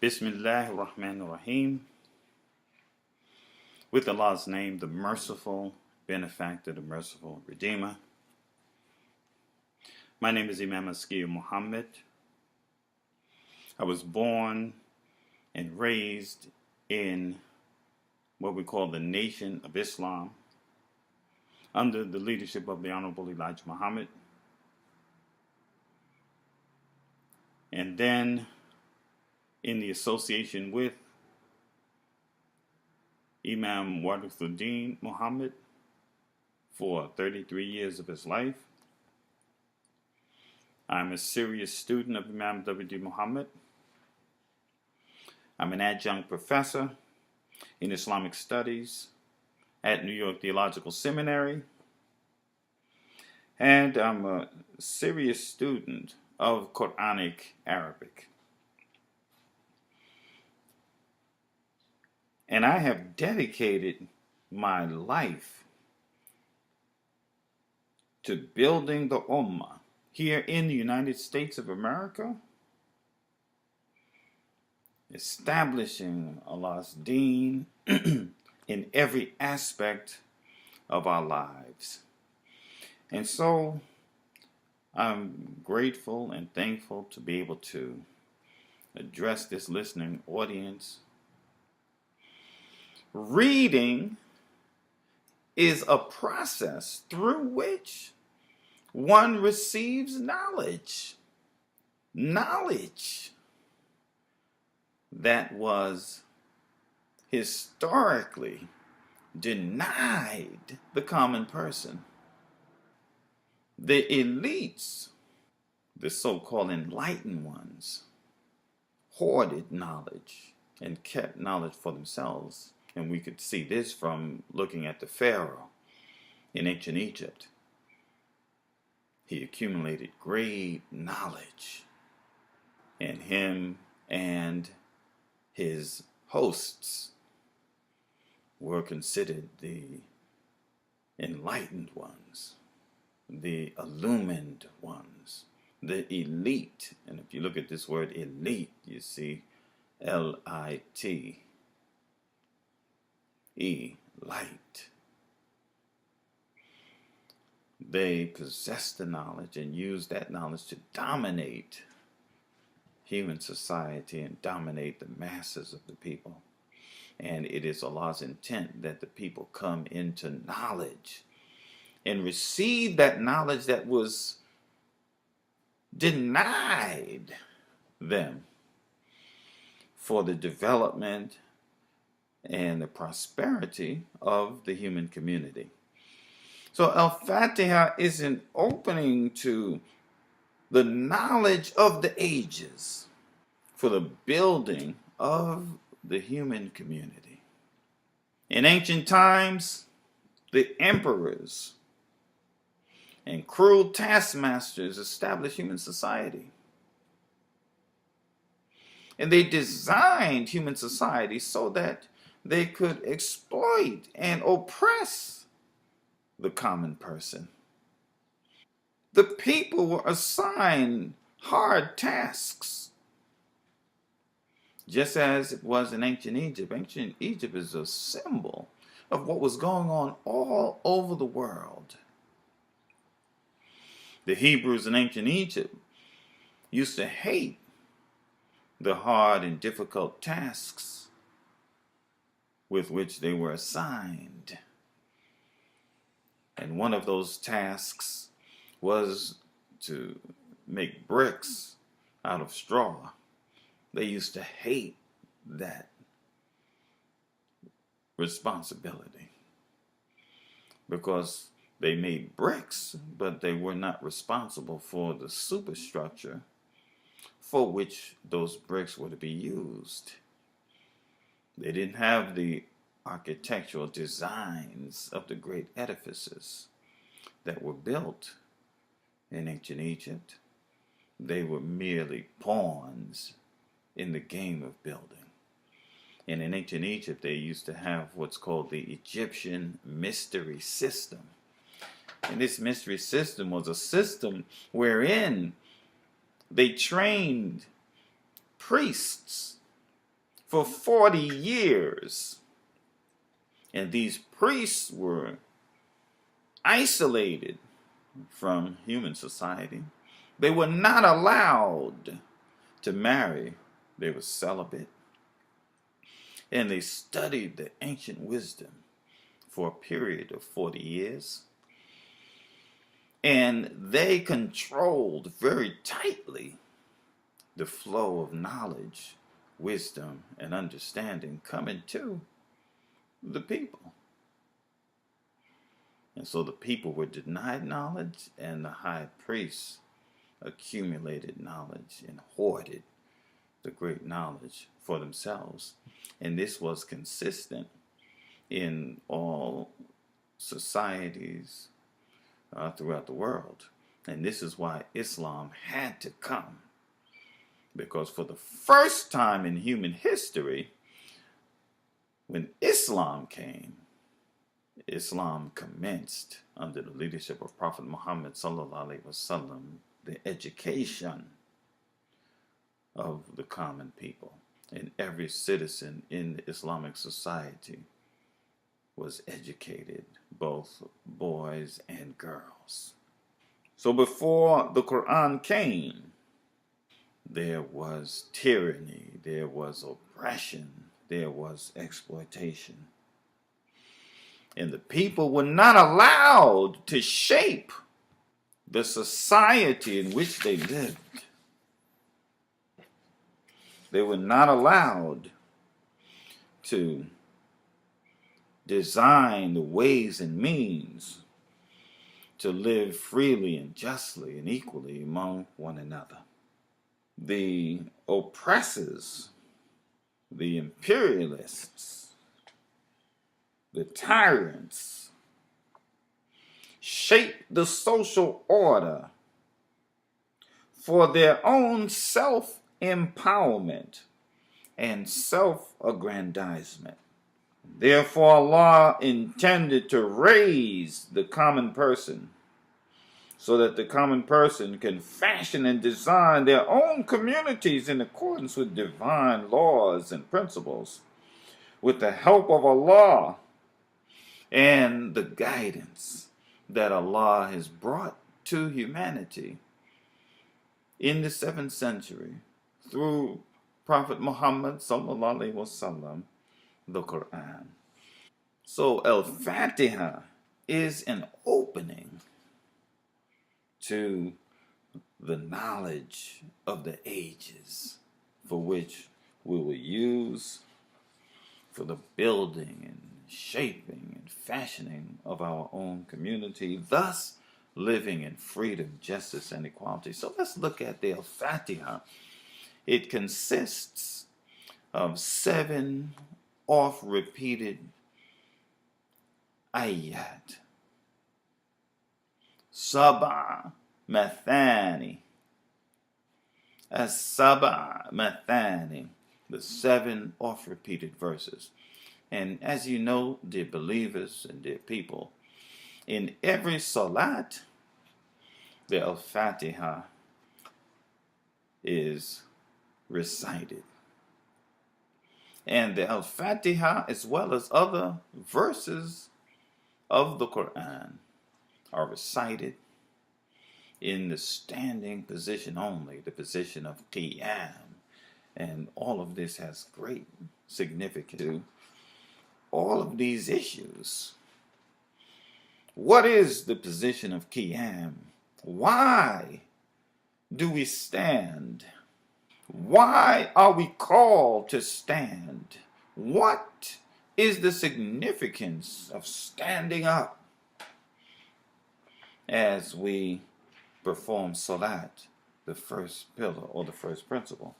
Bismillahir Rahmanir Rahim. With Allah's name, the merciful benefactor, the merciful redeemer. My name is Imam Askia Muhammad. I was born and raised in what we call the Nation of Islam under the leadership of the Honorable Elijah Muhammad. And then in the association with Imam Warithuddin Muhammad for 33 years of his life. I'm a serious student of Imam W.D. Muhammad. I'm an adjunct professor in Islamic studies at New York Theological Seminary. And I'm a serious student of Quranic Arabic. And I have dedicated my life to building the Ummah here in the United States of America, establishing Allah's deen in every aspect of our lives. And so I'm grateful and thankful to be able to address this listening audience. Reading is a process through which one receives knowledge. Knowledge that was historically denied the common person. The elites, the so-called enlightened ones, hoarded knowledge and kept knowledge for themselves. And we could see this from looking at the Pharaoh in ancient Egypt. He accumulated great knowledge, and him and his hosts were considered the enlightened ones, the illumined ones, the elite. And if you look at this word elite, you see L-I-T. Light. They possessed the knowledge and used that knowledge to dominate human society and dominate the masses of the people. And it is Allah's intent that the people come into knowledge and receive that knowledge that was denied them for the development and the prosperity of the human community. So Al-Fatihah is an opening to the knowledge of the ages for the building of the human community. In ancient times, the emperors and cruel taskmasters established human society. And they designed human society so that they could exploit and oppress the common person. The people were assigned hard tasks, just as it was in ancient Egypt. Ancient Egypt is a symbol of what was going on all over the world. The Hebrews in ancient Egypt used to hate the hard and difficult tasks with which they were assigned. And one of those tasks was to make bricks out of straw. They used to hate that responsibility because they made bricks, but they were not responsible for the superstructure for which those bricks were to be used. They didn't have the architectural designs of the great edifices that were built in ancient Egypt. They were merely pawns in the game of building. And in ancient Egypt, they used to have what's called the Egyptian mystery system. And this mystery system was a system wherein they trained priests for 40 years. And these priests were isolated from human society. They were not allowed to marry. They were celibate. And they studied the ancient wisdom for a period of 40 years. And they controlled very tightly the flow of knowledge, wisdom, and understanding coming to the people. And so the people were denied knowledge, and the high priests accumulated knowledge and hoarded the great knowledge for themselves. And this was consistent in all societies throughout the world. And this is why Islam had to come. Because for the first time in human history, when Islam came, Islam commenced under the leadership of Prophet Muhammad sallallahu alaihi wasallam, the education of the common people. And every citizen in the Islamic society was educated, both boys and girls. So before the Quran came, there was tyranny, there was oppression, there was exploitation. And the people were not allowed to shape the society in which they lived. They were not allowed to design the ways and means to live freely and justly and equally among one another. The oppressors, the imperialists, the tyrants shaped the social order for their own self-empowerment and self-aggrandizement. Therefore, Allah intended to raise the common person so that the common person can fashion and design their own communities in accordance with divine laws and principles, with the help of Allah and the guidance that Allah has brought to humanity in the 7th century through Prophet Muhammad sallallahu alaihi wasallam, the Quran. So Al-Fatihah is an opening to the knowledge of the ages, for which we will use for the building and shaping and fashioning of our own community, thus living in freedom, justice, and equality. So let's look at the Al-Fatihah. It consists of 7 oft-repeated ayat. Sab'a mathani. As-sab'a mathani. The 7 oft-repeated verses. And as you know, dear believers and dear people, in every salat, the Al-Fatihah is recited. And the Al-Fatihah, as well as other verses of the Quran, are recited in the standing position only, the position of Qiyam. And all of this has great significance to all of these issues. What is the position of Qiyam? Why do we stand? Why are we called to stand? What is the significance of standing up as we perform salat, the first pillar or the first principle?